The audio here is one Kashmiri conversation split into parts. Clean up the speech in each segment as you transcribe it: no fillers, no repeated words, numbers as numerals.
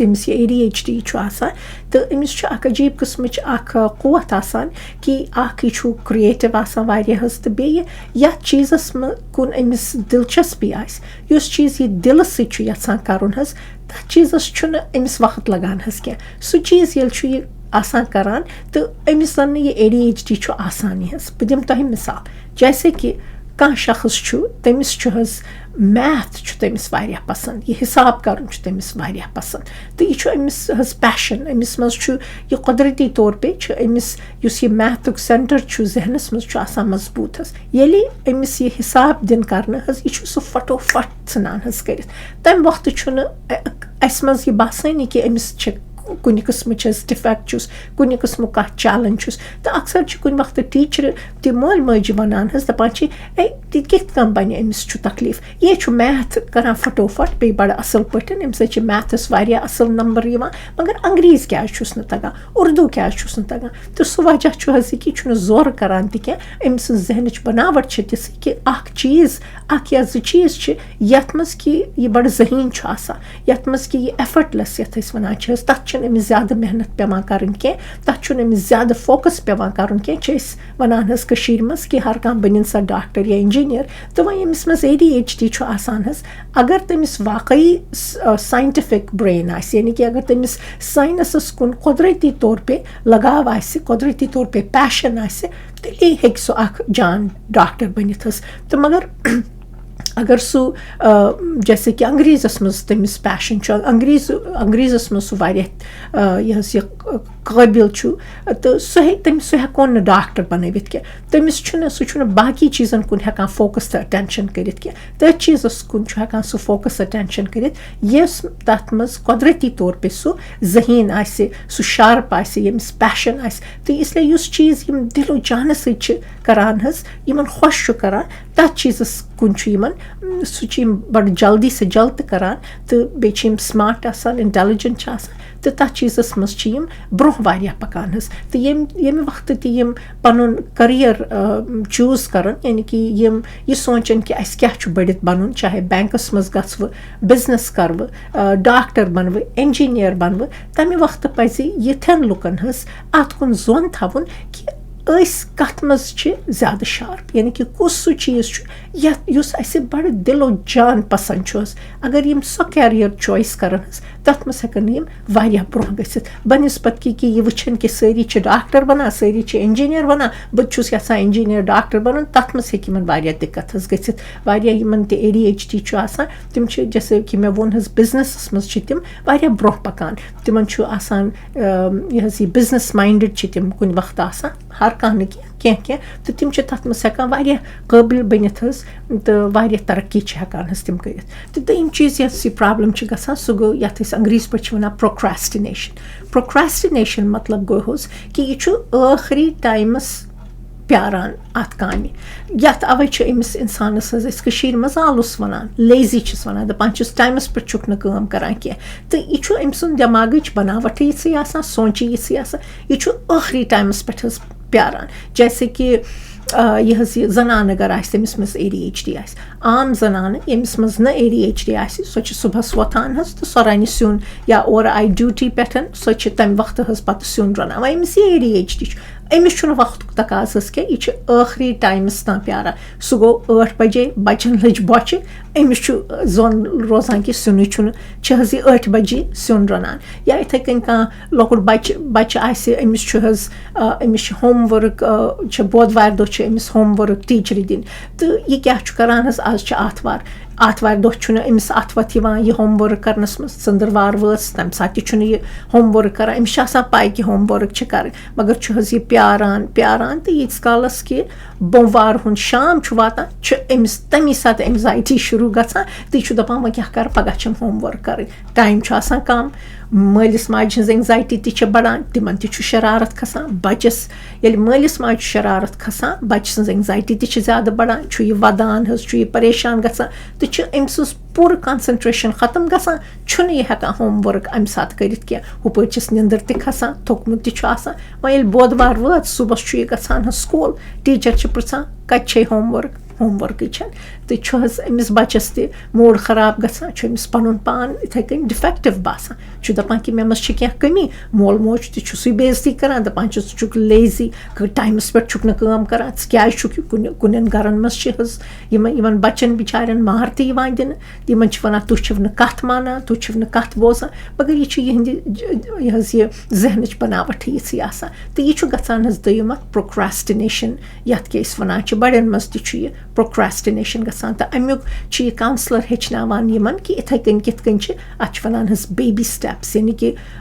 یُس أمِس یہِ ADHD چھُ آسان تہٕ أمِس چھُ اَکھ عجیٖب قٕسمٕچ اَکھ قوت آسان کہِ اَکھ یہِ چھُ کرٛییٹِو آسان واریاہ حظ تہٕ بیٚیہِ یَتھ چیٖزَس کُن أمِس دِلچَسپی آسہِ یُس چیٖز یہِ دِلہٕ سۭتۍ چھُ یَژھان کَرُن حظ تَتھ چیٖزَس چھُنہٕ أمِس وقت لَگان حظ کینٛہہ سُہ چیٖز ییٚلہِ چھُ یہِ آسان کَران تہٕ أمِس زَن نہٕ یہِ ADHD چھُ آسانی حظ بہٕ دِمہٕ تۄہہِ مِثال جیسے کہِ کانٛہہ شخص چھُ تٔمِس چھُ حظ میتھ چھُ تٔمِس واریاہ پَسنٛد یہِ حِساب کَرُن چھُ تٔمِس واریاہ پَسنٛد تہٕ یہِ چھُ أمِس حظ پیشَن أمِس منٛز چھُ یہِ قۄدرٔتی طور پے چھُ أمِس یُس یہِ میتھُک سٮ۪نٹَر چھُ ذہنَس منٛز چھُ آسان مضبوٗط حظ ییٚلہِ أمِس یہِ حِساب دِنہٕ کَرنہٕ حظ یہِ چھُ سُہ فٹوفٹ ژھٕنان حظ کٔرِتھ تَمہِ وقتہٕ چھُنہٕ اَسہِ منٛز یہِ باسٲنی کہِ أمِس چھِ کُنہِ قٕسمٕچ حظ ڈِفیکٹ چھُس کُنہِ قٕسمُک کانٛہہ چیلنج چھُس تہٕ اَکثر چھِ کُنہِ وقتہٕ ٹیٖچرٕ تہِ مٲلۍ مٲجہِ وَنان حظ دَپان چھِ اے تہِ کِتھ کٔنۍ بَنہِ أمِس چھُ تکلیٖف یہِ چھُ میتھ کَران فٹوفٹ بیٚیہِ بَڑٕ اَصٕل پٲٹھۍ اَمہِ سۭتۍ چھِ میتھَس واریاہ اَصٕل نمبر یِوان مگر انٛگریٖز کیٛازِ چھُس نہٕ تَگان اُردو کیٛازِ چھُس نہٕ تَگان تہٕ سُہ وجہ چھُ حظ یہِ کہِ یہِ چھُنہٕ زورٕ کَران تہِ کینٛہہ أمۍ سٕنٛز ذہنٕچ بَناوٹ چھِ تِژھٕے کہِ اَکھ چیٖز اَکھ یا زٕ چیٖز چھِ یَتھ منٛز کہِ یہِ بَڑٕ ذہیٖن چھُ آسان یَتھ منٛز کہِ یہِ ایفٲٹلیس یَتھ أسۍ وَنان چھِ حظ تَتھ چھِنہٕ أمِس زیادٕ محنت پیٚوان کَرٕنۍ کینٛہہ تَتھ چھُنہٕ أمِس زیادٕ فوکَس پیٚوان کَرُن کینٛہہ چھِ أسۍ وَنان حظ کٔشیٖرِ منٛز کہِ ہر کانٛہہ بٔنِن سا ڈاکٹر یا اِنجیٖنیر تہٕ وۄنۍ ییٚمِس منٛز ADHD چھُ آسان حظ اگر تٔمِس واقعی ساینٹِفِک برٛین آسہِ یعنی کہِ اگر تٔمِس ساینَسَس کُن قۄدرٔتی طور پے لگاو آسہِ قۄدرٔتی طور پے پیشَن آسہِ تیٚلے ہیٚکہِ سُہ اَکھ جان ڈاکٹر بٔنِتھ حظ تہٕ مگر اگر سُہ جیسے کہِ انٛگریٖزَس منٛز تٔمِس پیشَن چھُ انٛگریٖزَس منٛز سُہ واریاہ یہِ حظ یہِ قٲبِل چھُ تہٕ سُہ ہٮ۪کون نہٕ ڈاکٹر بَنٲوِتھ کینٛہہ تٔمِس سُہ چھُنہٕ باقٕے چیٖزَن کُن ہٮ۪کان فوکَس تہٕ اَٹٮ۪نشَن کٔرِتھ کینٛہہ تٔتھۍ چیٖزَس کُن چھُ ہٮ۪کان سُہ فوکَس اَٹٮ۪نشَن کٔرِتھ یۄس تَتھ منٛز قۄدرٔتی طور پے سُہ ذہیٖن آسہِ سُہ شارپ آسہِ ییٚمِس پیشَن آسہِ تہٕ اِسلیے یُس چیٖز یِم دِلو جانہٕ سۭتۍ چھِ کَران حظ یِمَن خۄش چھُ کَران تَتھ چیٖزَس کُن چھُ یِمَن سُہ چھِ یِم بَڑٕ جلدی سے جلد تہِ کَران تہٕ بیٚیہِ چھِ یِم سماٹ آسان اِنٹیلِجَنٹ چھِ آسان تہٕ تَتھ چیٖزَس منٛز چھِ یِم برٛونٛہہ واریاہ پَکان حظ تہٕ ییٚمہِ وقتہٕ تہِ یِم پَنُن کٔریَر چوٗز کَرَن یعنی کہِ یِم یہِ سونٛچَن کہِ اَسہِ کیٛاہ چھُ بٔڑِتھ بَنُن چاہے بٮ۪نٛکَس منٛز گژھٕ بِزنِس کَرٕ ڈاکٹر بَنہٕ اِنجیٖنیر بَنہٕ تَمہِ وقتہٕ پَزِ یِتھٮ۪ن لُکَن حظ اَتھ کُن زوٚن تھاوُن کہِ أسۍ کَتھ منٛز چھِ زیادٕ شارپ یعنی کہِ کُس سُہ چیٖز چھُ یُس اَسہِ بَڑٕ دِلو جان پَسنٛد چھُ حظ اگر یِم سۄ کیریر چویِس کَرَن حظ تَتھ منٛز ہٮ۪کَن یِم واریاہ برٛونٛہہ گٔژھِتھ بَنسبت کہِ یہِ وٕچھَن کہِ سٲری چھِ ڈاکٹر بَنان سٲری چھِ اِنجیٖنیر بَنان بہٕ تہِ چھُس یَژھان اِنجیٖنیر ڈاکٹر بَنُن تَتھ منٛز ہیٚکہِ یِمَن واریاہ دِقت حظ گٔژھِتھ واریاہ یِمَن تہِ ADHD چھُ آسان تِم چھِ جیسے کہِ مےٚ ووٚن حظ بِزنِسَس منٛز چھِ تِم واریاہ برٛونٛہہ پَکان تِمَن چھُ آسان یہِ حظ یہِ بِزنِس مایِنٛڈٕڈ چھِ تِم کُنہِ وقتہٕ آسان ہر کانٛہہ نہٕ کینٛہہ تہٕ تِم چھِ تَتھ منٛز ہٮ۪کان واریاہ قٲبِل بٔنِتھ حظ تہٕ واریاہ ترقی چھِ ہٮ۪کان حظ تِم کٔرِتھ تہٕ دوٚیِم چیٖز یۄس یہِ پرٛابلِم چھِ گژھان سُہ گوٚو یَتھ أسۍ انٛگریٖزۍ پٲٹھۍ چھِ وَنان پرٛوکرٛاسٹِنیشَن مطلب گوٚو حظ کہِ یہِ چھُ ٲخری ٹایمَس پیاران اَتھ کامہِ یَتھ اَوَے چھُ أمِس اِنسانَس حظ أسۍ کٔشیٖرِ منٛز آلُس وَنان لیزی چھِس وَنان دَپان چھِس ٹایمَس پٮ۪ٹھ چھُکھ نہٕ کٲم کَران کینٛہہ تہٕ یہِ چھُ أمۍ سُنٛد دٮ۪ماغٕچ بَناوَٹھٕے یِژھٕے آسان سونٛچی یِژھٕے آسان یہِ چھُ ٲخری ٹایمَس پٮ۪ٹھ حظ پیاران جیسے کہِ یہِ حظ یہِ زَنان اگر آسہِ تٔمِس منٛز ADHD آسہِ عام زَنانہٕ ییٚمِس منٛز نہٕ ADHD آسہِ سۄ چھِ صُبحَس وۄتھان حظ تہٕ سۄ رَنہِ سیُن یا اورٕ آیہِ ڈیوٗٹی پٮ۪ٹھ سۄ چھِ تَمہِ وقتہٕ حظ پَتہٕ سیُن رَنان وۄنۍ ییٚمِس یہِ ADHD چھُ أمِس چھُنہٕ وقتُک تقاضہٕ حظ کینٛہہ یہِ چھُ ٲخری ٹایمَس تام پیاران سُہ گوٚو 8 بَجے بَچَن لٔج بۄچھِ أمِس چھُ زوٚن روزان کہِ سیُنٕے چھِ حظ یہِ 8 بَجے سیُن رَنان یا یِتھَے کٔنۍ کانٛہہ لۄکُٹ بَچہِ آسہِ أمِس چھُ حظ أمِس چھِ ہوم ؤرٕک چھِ بودوارِ دۄہ چھِ أمِس ہوم ؤرٕک ٹیٖچرِ دِنۍ تہٕ یہِ کیٛاہ چھُ کَران حظ آز چھِ آتھوارِ دۄہ چھُنہٕ أمِس اَتھ وَتھ یِوان یہِ ہوم ؤرٕک کَرنَس منٛز ژٔنٛدٕروار وٲژ تَمہِ ساتہٕ تہِ چھُنہٕ یہِ ہوم ؤرٕک کَران أمِس چھِ آسان پَے کہِ ہوم ؤرٕک چھِ کَرٕنۍ مگر چھُ حظ یہِ پیاران تہٕ ییٖتِس کالَس کہِ بوموار ہُنٛد شام چھُ واتان چھُ أمِس تَمی ساتہٕ اٮ۪نزایٹی شروٗع گژھان تہٕ یہِ چھُ دَپان وۄنۍ کیٛاہ کَرٕ پَگاہ چھَم ہوم ؤرٕک کَرٕنۍ ٹایم چھُ آسان کَم مٲلِس ماجہِ ہِنٛز اٮ۪نزایٹی تہِ چھِ بَڑان تِمَن تہِ چھُ شرارت کھَسان بَچَس ییٚلہِ مٲلِس ماجہِ چھُ شرارت کھَسان بَچہِ سٕنٛز اٮ۪نزایٹی تہِ چھِ زیادٕ بَڑان چھُ یہِ وَدان حظ چھُ یہِ پریشان گژھان تہٕ چھُ أمۍ سٕنٛز پوٗرٕ کانسَنٹرٛیشَن ختم گژھان چھُنہٕ یہِ ہٮ۪کان ہوم ؤرٕک اَمہِ ساتہٕ کٔرِتھ کینٛہہ ہُپٲرۍ چھِس نِندٕر تہِ کھَسان تھوٚکمُت تہِ چھُ آسان وۄنۍ ییٚلہِ بودوار وٲژ صُبحس چھُ یہِ گژھان حظ سکوٗل ٹیٖچَر چھِ پِرٛژھان کَتہِ چھے ہوم ؤرٕک ہوم ؤرکٕچ تہٕ چھُ حظ أمِس بَچَس تہِ موٗڈ خراب گژھان چھُ أمِس پَنُن پان یِتھَے کٔنۍ ڈِفٮ۪کٹِو باسان چھُ دَپان کہِ مےٚ منٛز چھِ کینٛہہ کٔمی مول موج تہِ چھُ سُے بے عزتی کَران دَپان چھُ ژٕ چھُکھ لیزی ٹایمَس پٮ۪ٹھ چھُکھ نہٕ کٲم کَران ژٕ کیٛازِ چھُکھ یہِ کُنٮ۪ن گَرَن منٛز چھِ حظ یِمَن بَچَن بِچارٮ۪ن مار تہِ یِوان دِنہٕ یِمَن چھِ وَنان تُہۍ چھِو نہٕ کَتھ مانان تُہۍ چھِو نہٕ کَتھ بوزان مگر یہِ چھُ یِہٕنٛدِ یہِ حظ یہِ ذہنٕچ بَناوَٹھٕے یِژھٕے آسان تہٕ یہِ چھُ گژھان حظ دوٚیِم اَکھ پرٛوکرٛاسٹِنیشَن یَتھ کہِ أسۍ وَنان چھِ بَڑٮ۪ن منٛز تہِ چھُ یہِ پرٛوکرٛاسٹِنیشَن گژھان تہٕ اَمیُک چھُ یہِ کَوسلَر ہیٚچھناوان یِمَن کہِ یِتھَے کٔنۍ کِتھ کٔنۍ چھِ اَتھ چھِ وَنان حظ بیبی سِٹٮ۪پٕس یعنی کہِ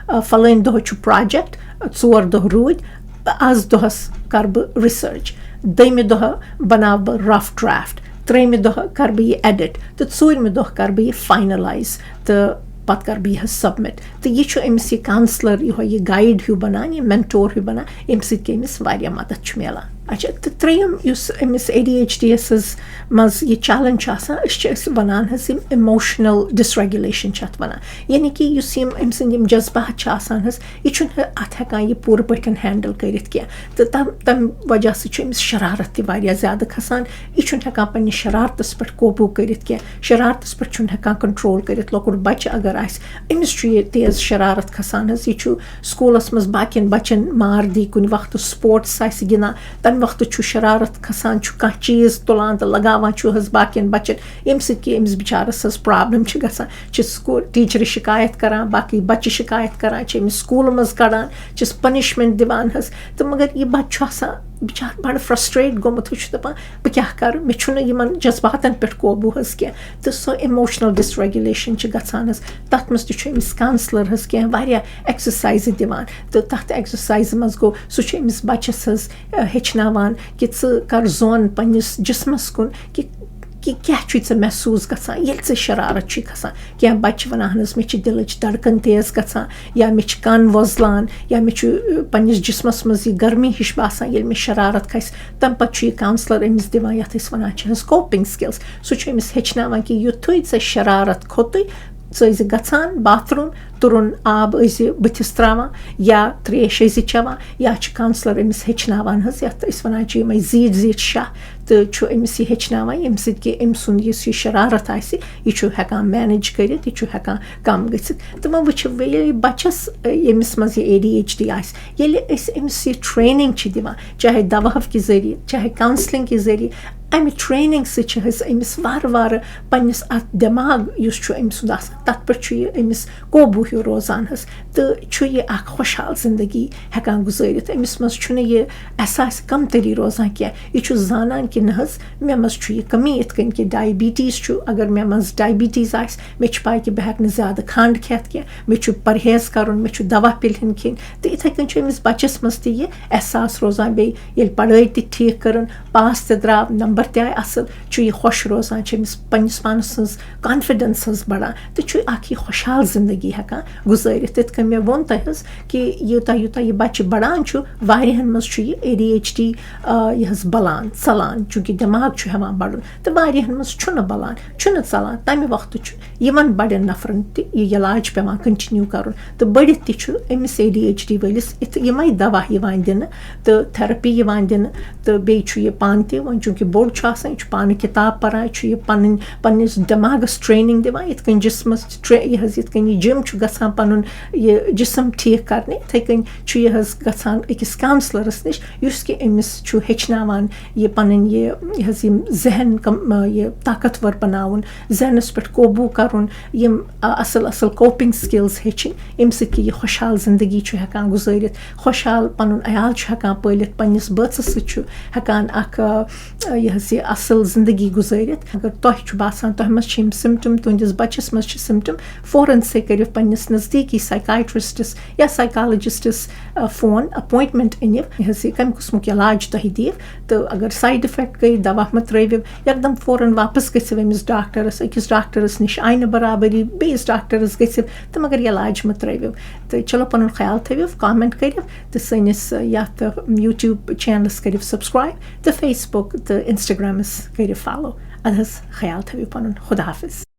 فَلٲنۍ دۄہ چھُ پرٛوجَکٹ 4 دۄہ روٗدۍ آز دۄہَس کَرٕ بہٕ رِسٔرٕچ دوٚیمہِ دۄہ بَناوٕ بہٕ رَف ڈرٛافٹ ترٛیٚیِمہِ دۄہ کَرٕ بہٕ یہِ ایڈِٹ تہٕ ژوٗرمہِ دۄہ کَرٕ بہٕ یہِ فاینَلایز تہٕ پَتہٕ کَرٕ بہٕ یہِ حظ سَبمِٹ تہٕ یہِ چھُ أمِس یہِ کَوسلَر یِہوٚے یہِ گایِڈ ہیوٗ بَنان یہِ مٮ۪نٹور ہیوٗ بَنان ییٚمہِ سۭتۍ کہِ أمِس واریاہ مَدَد چھُ میلان اچھا تہٕ ترٛیٚیِم یُس أمِس ADHD یَس حظ منٛز یہِ چیلنج چھُ آسان أسۍ چھِ وَنان حظ یِم اِموشنَل ڈِسرٮ۪گوٗلیشَن چھِ اَتھ وَنان یعنی کہِ یُس یِم أمۍ سٕنٛدۍ یِم جذبات چھِ آسان حظ یہِ چھُنہٕ اَتھ ہٮ۪کان یہِ پوٗرٕ پٲٹھۍ ہینڈٕل کٔرِتھ کینٛہہ تہٕ تَمہِ وجہ سۭتۍ چھُ أمِس شرارت تہِ واریاہ زیادٕ کھَسان یہِ چھُنہٕ ہٮ۪کان پنٛنِس شرارتَس پٮ۪ٹھ قوبوٗ کٔرِتھ کینٛہہ شرارتَس پٮ۪ٹھ چھُنہٕ ہٮ۪کان کَنٹرول کٔرِتھ لۄکُٹ بَچہِ اگر آسہِ أمِس چھُ یہِ تیز شرارت کھَسان حظ یہِ چھُ سکوٗلَس منٛز باقیَن بَچَن مار دی کُنہِ وقتہٕ سپوٹٕس آسہِ گِنٛدان تَمہِ وقتہٕ چھُ شرارت کھَسان چھُ کانٛہہ چیٖز تُلان تہٕ لگاوان چھُ حظ باقیَن بَچَن ییٚمہِ سۭتۍ کہِ أمِس بِچارَس حظ پرٛابلِم چھِ گژھان چھِ ٹیٖچرٕ شِکایت کَران باقٕے بَچہِ شِکایت کَران چھِ أمِس سکوٗلہٕ منٛز کَڑان چھِس پٔنِشمٮ۪نٛٹ دِوان حظ تہٕ مگر یہِ بَچہِ چھُ آسان بِچار بَڑٕ فرٛسٹرٛیٹ گوٚمُت حظ چھُ دَپان بہٕ کیٛاہ کَرٕ مےٚ چھُنہٕ یِمَن جذباتَن پٮ۪ٹھ قوبوٗ حظ کینٛہہ تہٕ سۄ اِموشنَل ڈِسرٮ۪گوٗلیشَن چھِ گژھان حظ تَتھ منٛز تہِ چھُ أمِس کَوسلَر حظ کینٛہہ واریاہ ایٚکسَرسایزٕ دِوان تہٕ تَتھ ایٚکسَرسایزِ منٛز گوٚو سُہ چھُ أمِس بَچَس حظ ہیٚچھناوان کہِ ژٕ کَر زوٚن پنٛنِس جِسمَس کُن کہِ کیٛاہ چھُے ژےٚ محسوٗس گژھان ییٚلہِ ژےٚ شرارت چھُے کھَسان کینٛہہ بَچہِ چھِ وَنان حظ مےٚ چھِ دِلٕچ دھڑکن تیز گژھان یا مےٚ چھِ کَن وۄزلان یا مےٚ چھُ پنٛنِس جِسمَس منٛز یہِ گرمی ہِش باسان ییٚلہِ مےٚ شرارت کھَسہِ تَمہِ پَتہٕ چھُ یہِ کَوسلَر أمِس دِوان یَتھ أسۍ وَنان چھِ حظ کوپِنٛگ سِکِلٕز سُہ چھُ أمِس ہیٚچھناوان کہِ یُتھُے ژےٚ شرارت کھوٚتُے ژٕ ٲسۍ زِ گژھان باتھروٗم تُرُن آب ٲسۍ زِ بٕتھِس ترٛاوان یا ترٛیش ٲسۍ زِ چٮ۪وان یا چھُ کَوسلَر أمِس ہیٚچھناوان حظ یَتھ أسۍ وَنان چھِ یِمَے زیٖٹھۍ زیٖٹھۍ شاہ تہٕ چھُ أمِس یہِ ہیٚچھناوان ییٚمہِ سۭتۍ کہِ أمۍ سُنٛد یُس یہِ شرارت آسہِ یہِ چھُ ہٮ۪کان مینیج کٔرِتھ یہِ چھُ ہٮ۪کان کَم گٔژھِتھ تہٕ وۄنۍ وٕچھو ییٚلہِ بَچَس ییٚمِس منٛز یہِ ADHD آسہِ ییٚلہِ أسۍ أمِس یہِ ٹرٛینِنٛگ چھِ دِوان چاہے دَواہو کہِ ذٔریعہٕ چاہے کَوسلِنٛگ کہِ ذٔریعہٕ اَمہِ ٹرٛینِنٛگ سۭتۍ چھِ حظ أمِس وارٕ وارٕ پنٛنِس اَتھ دٮ۪ماغ یُس چھُ أمۍ سُنٛد آسان تَتھ پٮ۪ٹھ چھُ یہِ أمِس قوبوٗ ہیوٗ روزان حظ تہٕ چھُ یہِ اَکھ خۄشحال زندگی ہٮ۪کان گُزٲرِتھ أمِس منٛز چھُنہٕ یہِ احساسہِ کَمتٔری روزان کینٛہہ یہِ چھُ زانان کہِ نہ حظ مےٚ منٛز چھُ یہِ کٔمی یِتھ کٔنۍ کہِ ڈایبِٹیٖز چھُ اگر مےٚ منٛز ڈایبِٹیٖز آسہِ مےٚ چھِ پَے کہِ بہٕ ہٮ۪کہٕ نہٕ زیادٕ کھنٛڈ کھٮ۪تھ کینٛہہ مےٚ چھُ پرہیز کَرُن مےٚ چھُ دوا پِلہٕ کھیٚنۍ تہٕ یِتھَے کٔنۍ چھُ أمِس بَچَس منٛز تہِ یہِ احساس روزان بیٚیہِ ییٚلہِ پَڑٲے تہِ ٹھیٖک کٔرٕن پاس تہِ درٛاو نمبر تہِ آے اَصٕل چھُ یہِ خۄش روزان چھِ أمِس پنٛنِس پانَس سٕنٛز کانفِڈٮ۪نٕس حظ بَڑان تہٕ چھُ اَکھ یہِ خۄشحال زندگی ہٮ۪کان گُزٲرِتھ تِتھ کٔنۍ مےٚ ووٚن تۄہہِ حظ کہِ یوٗتاہ یوٗتاہ یہِ بَچہِ بَڑان چھُ واریاہَن منٛز چھُ یہِ ADHD یہِ حظ بَلان ژَلان چوٗنٛکہِ دٮ۪ماغ چھُ ہٮ۪وان بَڑُن تہٕ واریاہَن منٛز چھُنہٕ بَلان چھُنہٕ ژَلان تَمہِ وقتہٕ چھُ یِمَن بَڑٮ۪ن نفرَن تہِ یہِ علاج پٮ۪وان کَنٹِنیوٗ کَرُن تہٕ بٔڑِتھ تہِ چھُ أمِس ADHD وٲلِس یِمَے دَوا یِوان دِنہٕ تہٕ تھٮ۪رپی یِوان دِنہٕ تہٕ بیٚیہِ چھُ یہِ پانہٕ تہِ وۄنۍ چوٗنٛکہِ بوٚڑ چھُ آسان یہِ چھُ پانہٕ کِتاب پَران یہِ چھُ یہِ پنٛنِس دٮ۪ماغَس ٹرٛینِنٛگ دِوان یِتھ کٔنۍ جِسمَس یہِ حظ یِتھ کٔنۍ یہِ جِم چھُ گژھان پَنُن یہِ جِسم ٹھیٖک کَرنہِ یِتھَے کٔنۍ چھُ یہِ حظ گژھان أکِس کَوسلَرَس نِش یُس کہِ أمِس چھُ ہیٚچھناوان یہِ پَنٕنۍ یہِ حظ یِم ذہن یہِ طاقتوَر بَناوُن ذہنَس پٮ۪ٹھ قوبوٗ کَرُن یِم اَصٕل اَصٕل کوپِنٛگ سِکِلٕز ہیٚچھِنۍ ییٚمہِ سۭتۍ کہِ یہِ خۄشحال زندگی چھُ ہٮ۪کان گُزٲرِتھ خۄشحال پَنُن عیال چھُ ہٮ۪کان پٲلِتھ پنٛنِس بٲژَس سۭتۍ چھُ ہٮ۪کان اَکھ یہِ حظ یہِ اَصٕل زندگی گُزٲرِتھ اگر تۄہہِ چھُ باسان تۄہہِ منٛز چھِ یِم سِمٹَم تُہٕنٛدِس بَچَس منٛز چھِ سِمٹَم فوراً سے کٔرِو پنٛنِس نزدیٖکی سایکاٹرٛسٹَس یا سایکالجِسٹَس فون اپویِنٛٹمٮ۪نٛٹ أنِو یہِ حظ یہِ کَمہِ قٕسمُک علاج تۄہہِ دِیِو تہٕ اگر سایڈ اِفٮ۪کٹ گٔے دوا مہٕ ترٛٲوِو یکدم فوراً واپَس گٔژھِو أمِس ڈاکٹرَس أکِس ڈاکٹرَس نِش آیہِ نہٕ برابٔری بیٚیِس ڈاکٹرَس گٔژھِو تہٕ مگر علاج مہٕ ترٛٲوِو تہٕ چلو پَنُن خیال تھٲوِو کامٮ۪نٛٹ کٔرِو تہٕ سٲنِس یَتھ یوٗٹیوٗب چینلَس کٔرِو سبسکرایب تہٕ فیس بُک تہٕ اِنسٹاگرٛامَس کٔرِو فالو اَدٕ حظ خیال تھٲوِو پَنُن خۄدا حافِظ